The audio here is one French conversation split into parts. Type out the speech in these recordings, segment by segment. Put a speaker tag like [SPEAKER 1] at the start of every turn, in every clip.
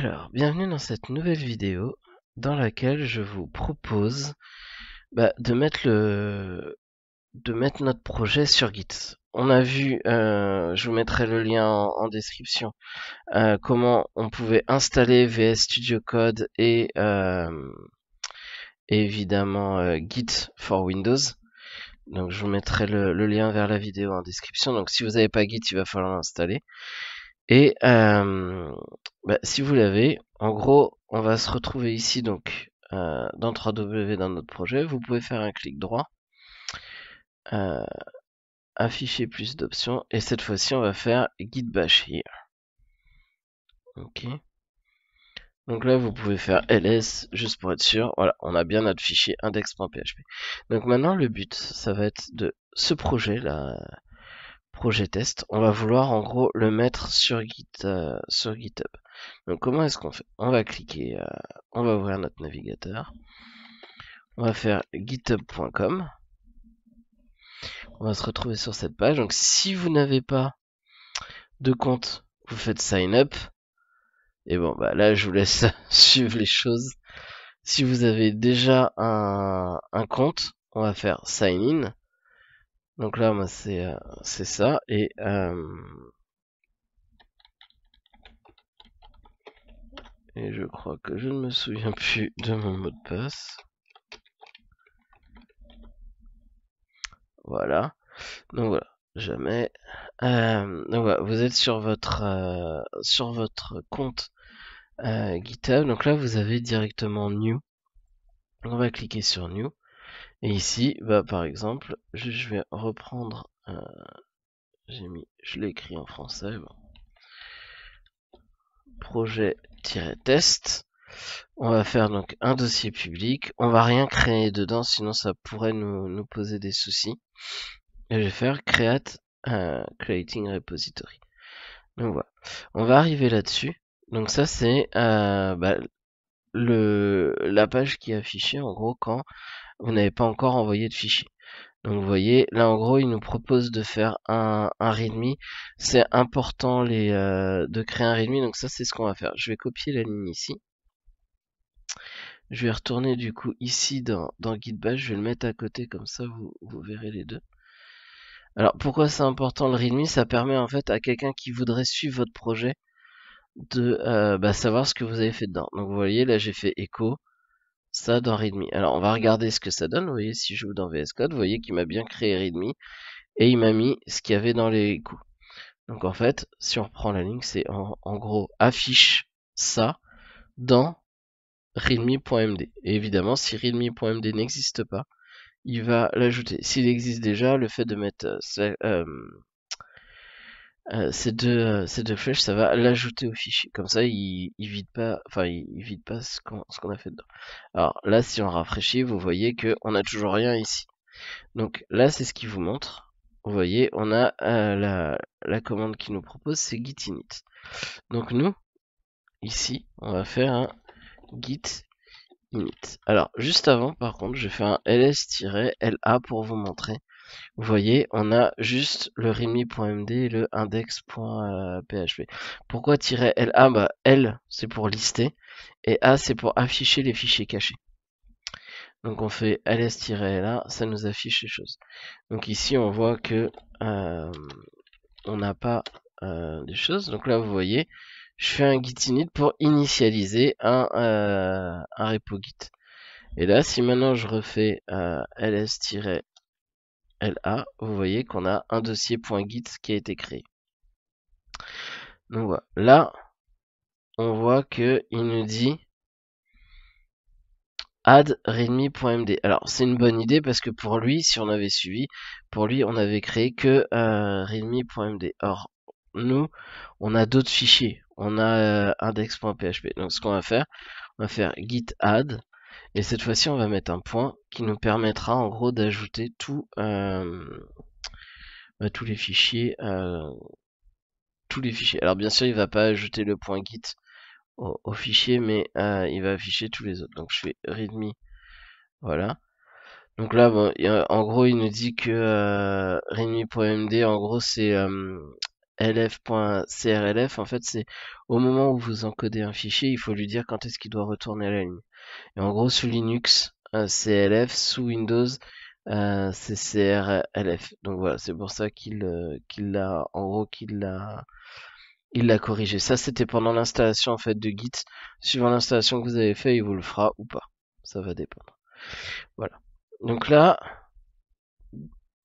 [SPEAKER 1] Alors, bienvenue dans cette nouvelle vidéo dans laquelle je vous propose de mettre notre projet sur Git. On a vu, je vous mettrai le lien en description, comment on pouvait installer VS Studio Code et évidemment Git for Windows. Donc je vous mettrai le lien vers la vidéo en description. Donc si vous n'avez pas Git, il va falloir l'installer. Et si vous l'avez, en gros, on va se retrouver ici donc dans 3W dans notre projet. Vous pouvez faire un clic droit, afficher plus d'options, et cette fois-ci on va faire git bash here. Ok. Donc là vous pouvez faire ls juste pour être sûr. Voilà, on a bien notre fichier index.php. Donc maintenant le but, ça va être de ce projet là. Projet test, on va vouloir en gros le mettre sur GitHub. Donc comment est-ce qu'on fait? On va cliquer, on va ouvrir notre navigateur, on va faire github.com, on va se retrouver sur cette page. Donc si vous n'avez pas de compte, vous faites sign up, et bon là je vous laisse suivre les choses. Si vous avez déjà un compte, on va faire sign in. Donc là moi c'est ça, et je crois que je ne me souviens plus de mon mot de passe. Voilà. Donc voilà, jamais. Donc voilà, vous êtes sur votre compte GitHub. Donc là, vous avez directement New. On va cliquer sur New. Et ici, par exemple, je vais reprendre. Je l'ai écrit en français. Bon. Projet-test. On va faire donc un dossier public. On va rien créer dedans, sinon ça pourrait nous poser des soucis. Et je vais faire creating repository. Donc voilà, on va arriver là-dessus. Donc ça c'est la page qui est affichée en gros quand vous n'avez pas encore envoyé de fichier. Donc vous voyez, là en gros il nous propose de faire un readme. C'est important de créer un readme, donc ça c'est ce qu'on va faire. Je vais copier la ligne ici. Je vais retourner du coup ici dans Git bash, je vais le mettre à côté, comme ça vous verrez les deux. Alors pourquoi c'est important le readme? Ça permet en fait à quelqu'un qui voudrait suivre votre projet de savoir ce que vous avez fait dedans. Donc vous voyez là j'ai fait echo ça dans readme. Alors on va regarder ce que ça donne. Vous voyez, si je joue dans VS Code, vous voyez qu'il m'a bien créé readme et il m'a mis ce qu'il y avait dans les coups. Donc en fait, si on reprend la ligne, c'est en gros affiche ça dans readme.md. Et évidemment, si readme.md n'existe pas, il va l'ajouter. S'il existe déjà, le fait de mettre ces deux flèches, ça va l'ajouter au fichier. Comme ça, il vide pas, il vide pas ce qu'on a fait dedans. Alors là, si on rafraîchit, vous voyez que on a toujours rien ici. Donc là, c'est ce qui vous montre. Vous voyez, on a la commande qui nous propose, c'est git init. Donc nous, ici, on va faire un git init. Alors juste avant, par contre, je fais un ls-la pour vous montrer. Vous voyez, on a juste le readme.md et le index.php. Pourquoi -la? L, c'est pour lister, et A, c'est pour afficher les fichiers cachés. Donc on fait ls-la, ça nous affiche les choses. Donc ici, on voit que on n'a pas des choses. Donc là, vous voyez, je fais un git init pour initialiser un repo git. Et là, si maintenant je refais ls-la, vous voyez qu'on a un dossier .git qui a été créé. Donc voilà. Là, on voit que il nous dit add readme.md. Alors c'est une bonne idée parce que pour lui, si on avait suivi, pour lui on avait créé que readme.md. Or nous, on a d'autres fichiers. On a index.php. Donc ce qu'on va faire git add. Et cette fois-ci, on va mettre un point qui nous permettra en gros d'ajouter tous les fichiers. Tous les fichiers. Alors bien sûr, il va pas ajouter le point git au fichier, mais il va afficher tous les autres. Donc je fais readme. Voilà. Donc là, bon, en gros, il nous dit que readme.md, en gros, c'est lf.crlf, en fait, c'est au moment où vous encodez un fichier, il faut lui dire quand est-ce qu'il doit retourner à la ligne. Et en gros, sous Linux, c'est LF, sous Windows, c'est CRLF. Donc voilà, c'est pour ça qu'il l'a, en gros, il l'a corrigé. Ça, c'était pendant l'installation en fait de Git. Suivant l'installation que vous avez fait, il vous le fera ou pas. Ça va dépendre. Voilà. Donc là,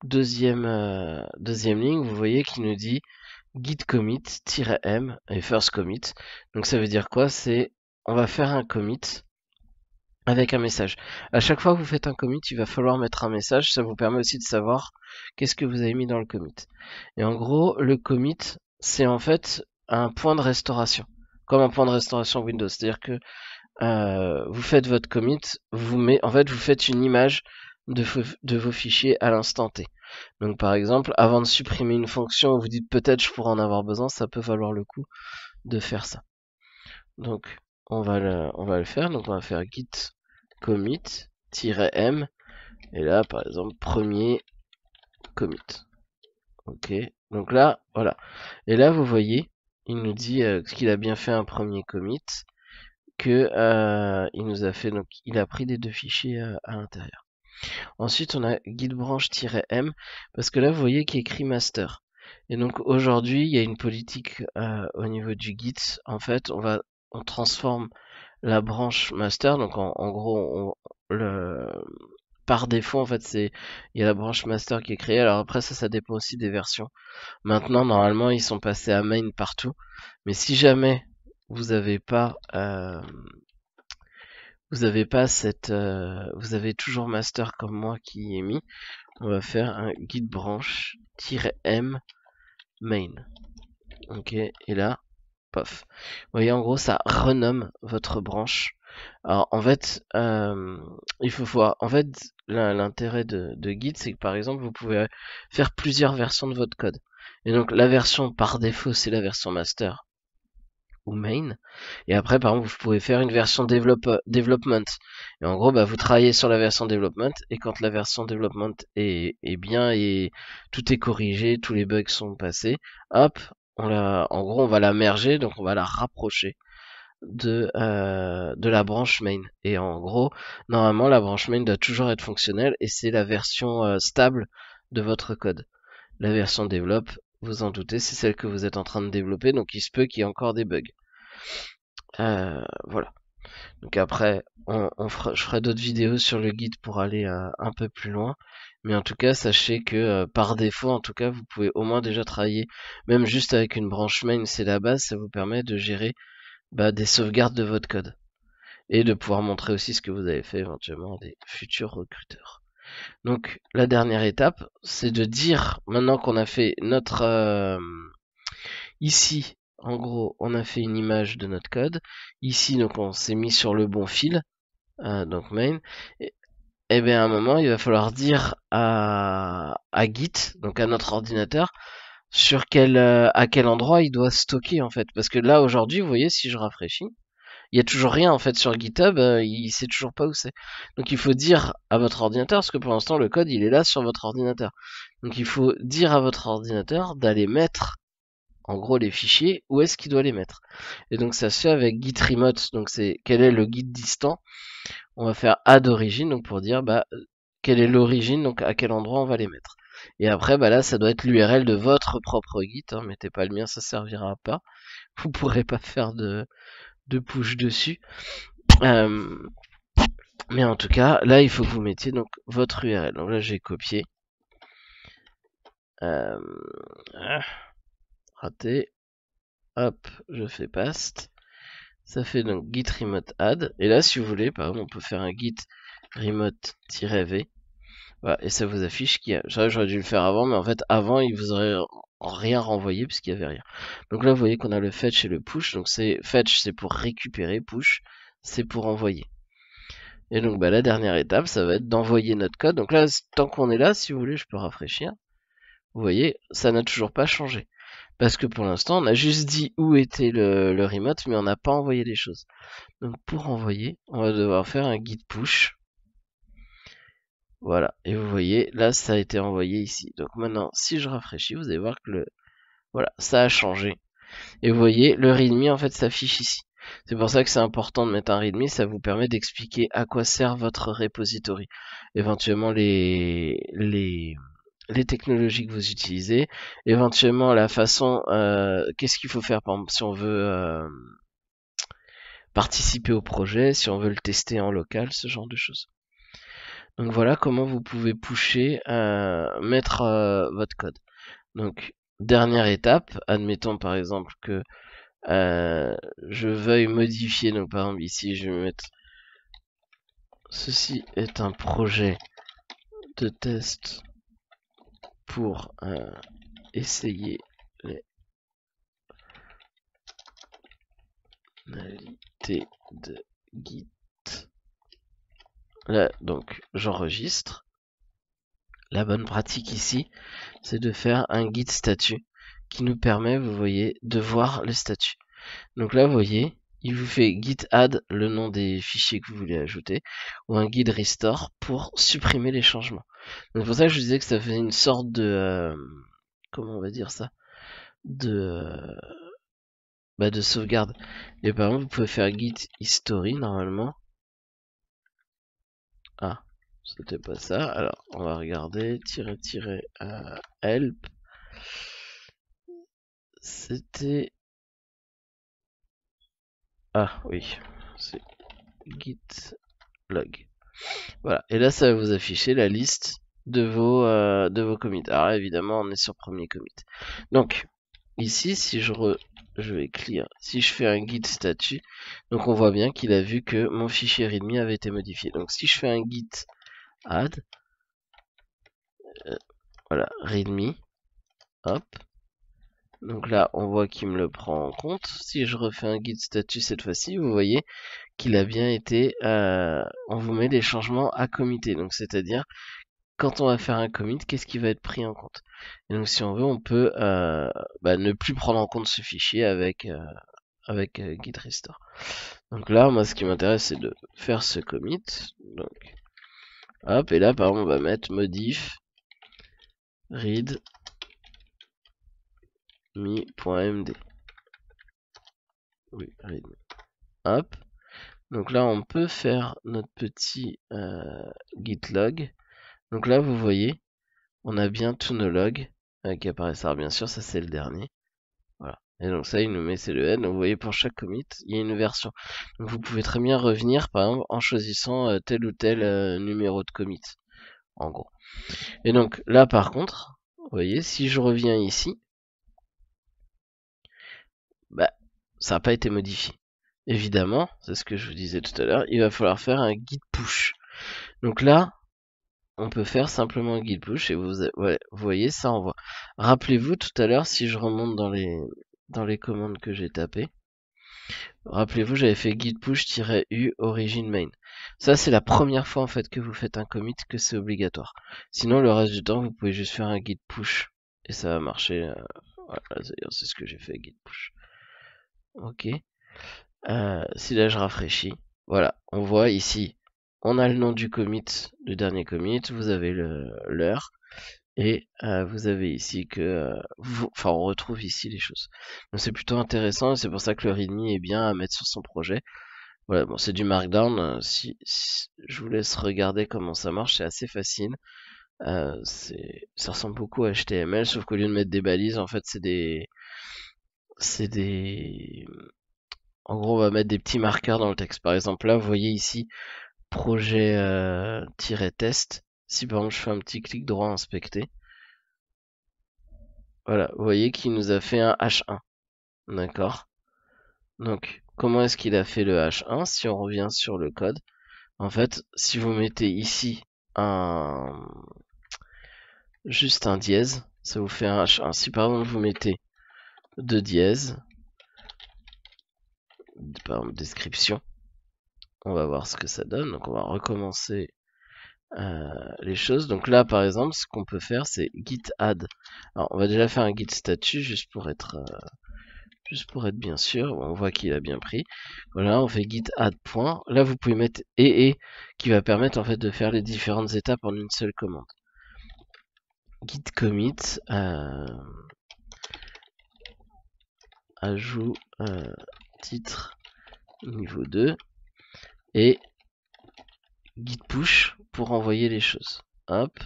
[SPEAKER 1] deuxième ligne, vous voyez qu'il nous dit git commit-m et first commit. Donc ça veut dire quoi? C'est on va faire un commit avec un message. À chaque fois que vous faites un commit, il va falloir mettre un message. Ça vous permet aussi de savoir qu'est-ce que vous avez mis dans le commit. Et en gros, le commit, c'est en fait un point de restauration, comme un point de restauration Windows. C'est-à-dire que vous faites votre commit, en fait, vous faites une image de vos fichiers à l'instant T. Donc par exemple, avant de supprimer une fonction, vous dites peut-être je pourrais en avoir besoin, ça peut valoir le coup de faire ça. Donc on va le faire. Donc on va faire git commit-m et là par exemple premier commit. Ok, donc là voilà. Et là vous voyez, il nous dit qu'il a bien fait un premier commit, que il nous a fait, donc il a pris les deux fichiers à l'intérieur. Ensuite on a git branch-m parce que là vous voyez qu'il est écrit master. Et donc aujourd'hui il y a une politique au niveau du git. En fait on transforme la branche master. Donc en gros par défaut en fait il y a la branche master qui est créée. Alors après ça dépend aussi des versions. Maintenant normalement ils sont passés à main partout. Mais si jamais vous avez pas vous avez toujours master comme moi qui est mis, on va faire un git branch-m main. Ok, et là, pof. Vous voyez, en gros, ça renomme votre branche. Alors, en fait, il faut voir. En fait, l'intérêt de Git, c'est que par exemple, vous pouvez faire plusieurs versions de votre code. Et donc, la version par défaut, c'est la version master ou main. Et après, par exemple, vous pouvez faire une version development. Et en gros, bah, vous travaillez sur la version development. Et quand la version development est bien et tout est corrigé, tous les bugs sont passés, hop, en gros, on va la merger, donc on va la rapprocher de la branche main. Et en gros, normalement, la branche main doit toujours être fonctionnelle et c'est la version stable de votre code. La version develop, vous en doutez, c'est celle que vous êtes en train de développer, donc il se peut qu'il y ait encore des bugs. Voilà. Donc après, je ferai d'autres vidéos sur le guide pour aller un peu plus loin. Mais en tout cas, sachez que par défaut, en tout cas, vous pouvez au moins déjà travailler, même juste avec une branche main, c'est la base, ça vous permet de gérer des sauvegardes de votre code. Et de pouvoir montrer aussi ce que vous avez fait éventuellement à des futurs recruteurs. Donc la dernière étape, c'est de dire, maintenant qu'on a fait notre... ici, en gros, on a fait une image de notre code. Ici, donc on s'est mis sur le bon fil, donc main. Et bien à un moment, il va falloir dire à Git, donc à notre ordinateur, à quel endroit il doit stocker en fait. Parce que là aujourd'hui, vous voyez, si je rafraîchis, il y a toujours rien en fait sur GitHub, il sait toujours pas où c'est. Donc il faut dire à votre ordinateur, parce que pour l'instant le code il est là sur votre ordinateur. Donc il faut dire à votre ordinateur d'aller mettre en gros les fichiers, où est-ce qu'il doit les mettre. Et donc ça se fait avec git remote, donc c'est quel est le git distant. On va faire add origin, donc pour dire quelle est l'origine, donc à quel endroit on va les mettre. Et après là ça doit être l'URL de votre propre git, hein, mettez pas le mien, ça servira pas. Vous pourrez pas faire de push dessus. Mais en tout cas, là il faut que vous mettiez donc votre URL. Donc là j'ai copié. Raté. Hop, je fais paste. Ça fait donc git remote add. Et là, si vous voulez, par exemple, on peut faire un git remote-v. Voilà, et ça vous affiche qu'il y a. J'aurais dû le faire avant, mais en fait, avant, il vous aurait rien renvoyé puisqu'il n'y avait rien. Donc là, vous voyez qu'on a le fetch et le push. Donc fetch, c'est pour récupérer, push, c'est pour envoyer. Et donc la dernière étape, ça va être d'envoyer notre code. Donc là, tant qu'on est là, si vous voulez, je peux rafraîchir. Vous voyez, ça n'a toujours pas changé. Parce que pour l'instant, on a juste dit où était le remote, mais on n'a pas envoyé les choses. Donc pour envoyer, on va devoir faire un git push. Voilà, et vous voyez, là ça a été envoyé ici. Donc maintenant, si je rafraîchis, vous allez voir que Voilà, ça a changé. Et vous voyez, le readme en fait s'affiche ici. C'est pour ça que c'est important de mettre un readme, ça vous permet d'expliquer à quoi sert votre repository. Éventuellement les technologies que vous utilisez, éventuellement la façon, qu'est-ce qu'il faut faire par exemple si on veut participer au projet, si on veut le tester en local, ce genre de choses. Donc voilà comment vous pouvez pusher, mettre votre code. Donc dernière étape, admettons par exemple que je veuille modifier, donc par exemple ici je vais mettre ceci est un projet de test pour essayer les fonctionnalités de Git. Là donc j'enregistre. La bonne pratique ici, c'est de faire un git statut qui nous permet, vous voyez, de voir le statut. Donc là, vous voyez, il vous fait git add, le nom des fichiers que vous voulez ajouter, ou un git restore pour supprimer les changements. Donc c'est pour ça que je disais que ça faisait une sorte de, comment on va dire ça, de sauvegarde. Et par exemple, vous pouvez faire git history normalement. Ah, c'était pas ça. Alors, on va regarder, help. C'était... Ah oui, c'est git log. Voilà, et là ça va vous afficher la liste de vos commits. Alors évidemment on est sur premier commit. Donc ici si je vais clear, si je fais un git statut, donc on voit bien qu'il a vu que mon fichier readme avait été modifié. Donc si je fais un git add, voilà, readme, hop. Donc là on voit qu'il me le prend en compte. Si je refais un git statut cette fois-ci, vous voyez qu'il a bien été, on vous met les changements à committer. Donc c'est-à-dire quand on va faire un commit, qu'est-ce qui va être pris en compte. Et donc si on veut, on peut ne plus prendre en compte ce fichier avec git restore. Donc là, moi ce qui m'intéresse c'est de faire ce commit. Donc hop, et là par exemple on va mettre modif read me.md. Oui, readme. Hop. Donc là on peut faire notre petit git log. Donc là vous voyez, on a bien tous nos logs qui apparaissent. Alors bien sûr, ça c'est le dernier. Voilà. Et donc ça, il nous met CLN. Donc vous voyez, pour chaque commit, il y a une version. Donc vous pouvez très bien revenir, par exemple, en choisissant tel ou tel numéro de commit, en gros. Et donc là, par contre, vous voyez, si je reviens ici, bah, ça n'a pas été modifié. Évidemment, c'est ce que je vous disais tout à l'heure, il va falloir faire un git push. Donc là, on peut faire simplement un git push et vous voyez, ça envoie. Rappelez-vous tout à l'heure, si je remonte dans les commandes que j'ai tapées, rappelez-vous, j'avais fait git push-u origin main. Ça, c'est la première fois en fait que vous faites un commit que c'est obligatoire. Sinon, le reste du temps, vous pouvez juste faire un git push et ça va marcher. Voilà, d'ailleurs, c'est ce que j'ai fait, git push. Ok. Si là je rafraîchis, voilà, on voit ici, on a le nom du commit, du dernier commit, vous avez l'heure. Et vous avez ici que, on retrouve ici les choses. Donc c'est plutôt intéressant et c'est pour ça que le readme est bien à mettre sur son projet. Voilà, bon c'est du markdown. Si je vous laisse regarder comment ça marche, c'est assez facile. Ça ressemble beaucoup à HTML, sauf qu'au lieu de mettre des balises, en fait en gros on va mettre des petits marqueurs dans le texte. Par exemple là, vous voyez ici projet-test. Si par exemple je fais un petit clic droit inspecter. Voilà, vous voyez qu'il nous a fait un H1. D'accord. Donc, comment est-ce qu'il a fait le H1? Si on revient sur le code, en fait, si vous mettez ici juste un dièse, ça vous fait un H1. Si par exemple vous mettez 2 dièses, par exemple description, on va voir ce que ça donne. Donc on va recommencer les choses. Donc là, par exemple, ce qu'on peut faire, c'est git add. Alors, on va déjà faire un git statut juste pour être bien sûr. On voit qu'il a bien pris. Voilà, on fait git add point. Là, vous pouvez mettre et qui va permettre en fait de faire les différentes étapes en une seule commande. Git commit ajout titre niveau 2 et git push pour envoyer les choses. Hop.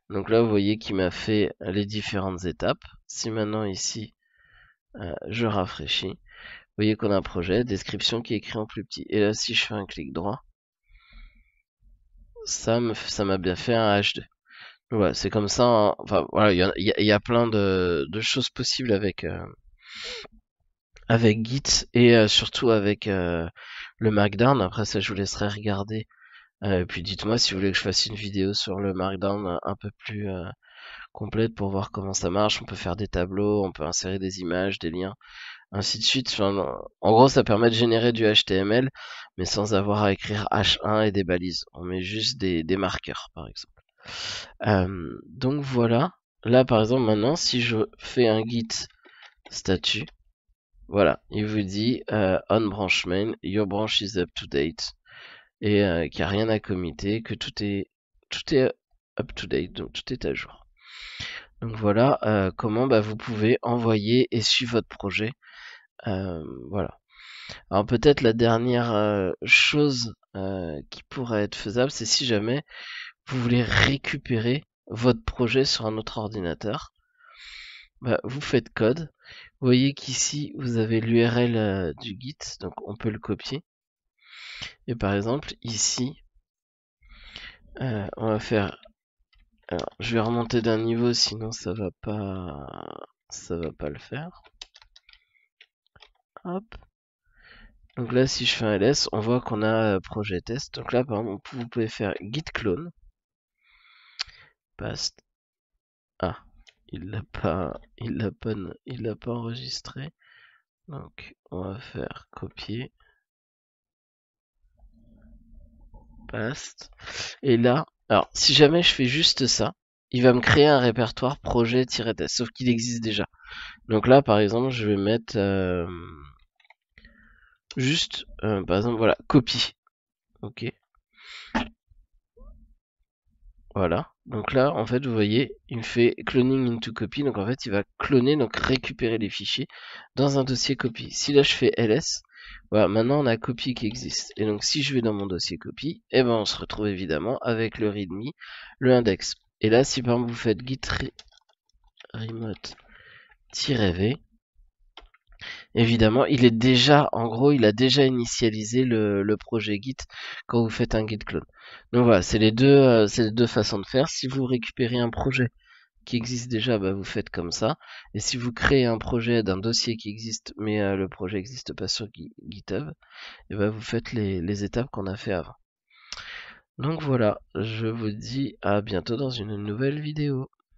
[SPEAKER 1] Donc là, vous voyez qu'il m'a fait les différentes étapes. Si maintenant ici, je rafraîchis, vous voyez qu'on a un projet, description qui est écrit en plus petit. Et là, si je fais un clic droit, ça m'a bien fait un H2. Ouais, c'est comme ça. Hein. Enfin, voilà, il y a plein de choses possibles avec Git et surtout avec le Markdown. Après ça, je vous laisserai regarder. Puis dites-moi si vous voulez que je fasse une vidéo sur le Markdown un peu plus complète pour voir comment ça marche. On peut faire des tableaux, on peut insérer des images, des liens, ainsi de suite. Enfin, en gros, ça permet de générer du HTML, mais sans avoir à écrire H1 et des balises. On met juste des marqueurs, par exemple. Donc voilà. Là, par exemple, maintenant, si je fais un git statut, voilà, il vous dit on branch main, your branch is up to date, et qu'il n'y a rien à committer, que tout est up to date, donc tout est à jour. Donc voilà comment vous pouvez envoyer et suivre votre projet. Voilà. Alors peut-être la dernière chose qui pourrait être faisable, c'est si jamais vous voulez récupérer votre projet sur un autre ordinateur, vous faites code. Vous voyez qu'ici vous avez l'URL du Git, donc on peut le copier. Et par exemple ici, on va faire. Alors, je vais remonter d'un niveau, sinon ça va pas le faire. Hop. Donc là, si je fais un ls, on voit qu'on a projet test. Donc là, par exemple, vous pouvez faire git clone. Paste. Ah, il l'a pas enregistré. Donc, on va faire copier. Paste. Et là, alors, si jamais je fais juste ça, il va me créer un répertoire projet-test, sauf qu'il existe déjà. Donc là, par exemple, je vais mettre juste, par exemple, voilà, copie. Ok. Voilà. Donc là, en fait, vous voyez, il me fait cloning into copy. Donc en fait, il va cloner, donc récupérer les fichiers dans un dossier copy. Si là, je fais ls, voilà, maintenant on a copy qui existe. Et donc si je vais dans mon dossier copy, eh ben on se retrouve évidemment avec le readme, le index. Et là, si par exemple vous faites git remote-v, évidemment, il est déjà, en gros, il a déjà initialisé le projet Git quand vous faites un git clone. Donc voilà, c'est les deux façons de faire. Si vous récupérez un projet qui existe déjà, vous faites comme ça. Et si vous créez un projet d'un dossier qui existe, mais le projet n'existe pas sur GitHub, et vous faites les étapes qu'on a fait avant. Donc voilà, je vous dis à bientôt dans une nouvelle vidéo.